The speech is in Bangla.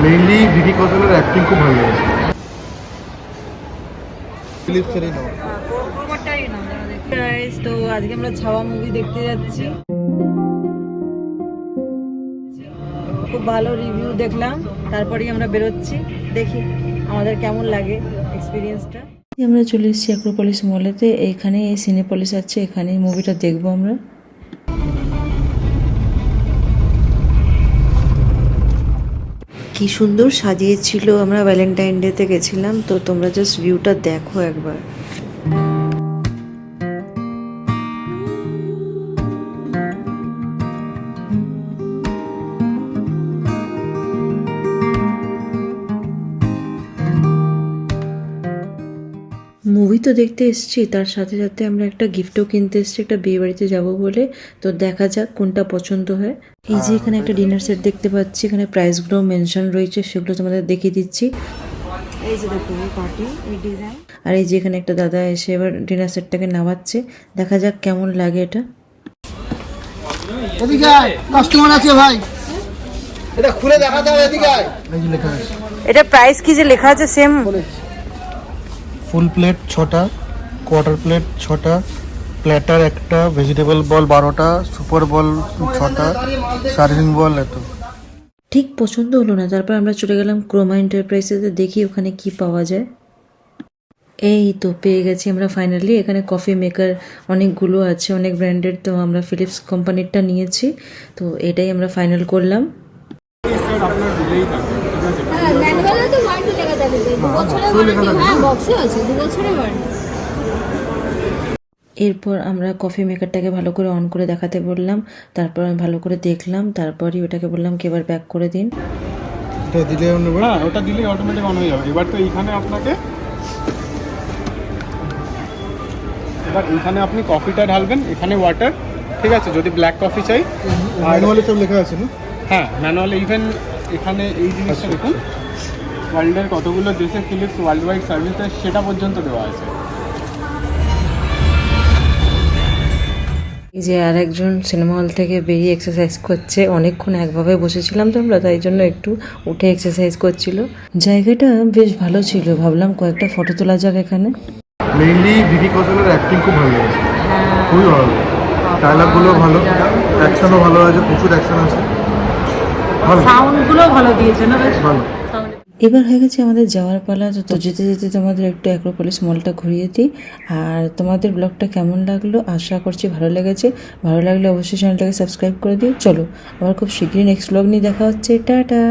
মেইনলি ভিকি কৌশলের অ্যাক্টিং খুব ভালো লেগেছে। ফিলিপসেরই নাও। তো আজকে আমরা ছাওয়া মুভি দেখতে যাচ্ছি। খুব ভালো রিভিউ দেখলাম, তারপরেই আমরা বেরোচ্ছি। দেখি আমাদের কেমন লাগে এক্সপিরিয়েন্সটা। আমরা চলে এসেছি অ্যাক্রোপলিস মলেতে। এখানে এই সিনেপলিস আছে, এখানে মুভিটা দেখবো আমরা। কি সুন্দর সাজিয়েছিল। আমরা ভ্যালেন্টাইন ডেতে গেছিলাম, তো তোমরা জাস্ট ভিউটা দেখো একবার। মুভি তো দেখতে এসেছি, তার সাথে সাথে আমরা একটা গিফটও কিনতে এসেছি, একটা বিয়ে বাড়িতে যাবো বলে। তো দেখা যাক কোনটা পছন্দ হয়। এই যে এখানে একটা ডিনার সেট দেখতে পাচ্ছি, এখানে প্রাইসগুলো মেনশন রয়েছে, সেগুলো তোমাদের দেখিয়ে দিচ্ছি। এই যে দেখো পার্টি, এই ডিজাইন। আর এই যে এখানে একটা দাদা এসে এবার ডিনার সেটটাকে নামাচ্ছে। দেখা যাক কেমন লাগে এটা। এদিকে আয়, কাস্টমার আছে ভাই, এটা খুলে দেখা দাও। এদিকে আয়, এই যে লেখা আছে। এটা প্রাইস কি যে লেখা আছে সেম? ফুল প্লেট 6টা, কোয়ার্টার প্লেট 6টা, প্ল্যাটার একটা, ভেজিটেবল বল 12টা, সুপার বল 6টা, সার্ভিং বল এত। ঠিক পছন্দ হলো না, তারপর আমরা চলে গেলাম ক্রোমা এন্টারপ্রাইজেতে, দেখি ওখানে কি পাওয়া যায়। এই তো পেয়ে গেছি আমরা ফাইনালি। এখানে কফি মেকার অনেকগুলো আছে, অনেক ব্র্যান্ডেড। তো আমরা ফিলিপস কোম্পানিরটা নিয়েছি, তো এটাই আমরা ফাইনাল করলাম। এরপর আমরা কফি মেকারটাকে ভালো করে অন করে দেখাতে বললাম, তারপর আমি ভালো করে দেখলাম, তারপরই ওটাকে বললাম কি এবার ব্যাক করে দিন। এটা দিলে হ্যাঁ, ওটা দিলে অটোমেটিক অন হয়ে যাবে। এবার তো এইখানে আপনি কফিটা ঢালবেন, এখানে ওয়াটার, ঠিক আছে। যদি ব্ল্যাক কফি চাই, ম্যানুয়ালে সব লেখা আছে না? হ্যাঁ ম্যানুয়ালি। ইভেন এখানে এই জিনিসটা দেখুন, ওয়ার্ল্ডের কতগুলো দেশে ফিলিপস ওয়ার্ল্ড ওয়াইড সার্ভিস দেয় সেটা পর্যন্ত দেওয়া আছে। এই যে আর একজন সিনেমা হল থেকে বেরিয়ে এক্সারসাইজ করছে। অনেকক্ষণ একভাবে বসেছিলাম তো আমরা, তাই জন্য একটু উঠে এক্সারসাইজ করছিল। জায়গাটা বেশ ভালো ছিল, ভাবলাম কয়েকটা ফটো তোলা যাক এখানে। মেইনলি ভিকি কৌশলের অ্যাক্টিং খুব ভালো লেগেছে, খুবই ভালো। ডায়লগগুলো ভালো, অ্যাকশনও ভালো আছে, প্রচুর অ্যাকশন আছে, ভালো। সাউন্ডগুলো ভালো দিয়েছে না, বেশ ভালো। এবার হয়ে গেছে আমাদের যাওয়ার পালা। তো যেতে যেতে তোমাদের একটু অ্যাক্রোপলিস মলটা ঘুরিয়ে দিই। আর তোমাদের ব্লগটা কেমন লাগলো আশা করছি ভালো লেগেছে। ভালো লাগলে অবশ্যই চ্যানেলটাকে সাবস্ক্রাইব করে দিই। চলো আবার খুব শীঘ্রই নেক্সট ব্লগ নিয়ে দেখা হচ্ছে। টাটা।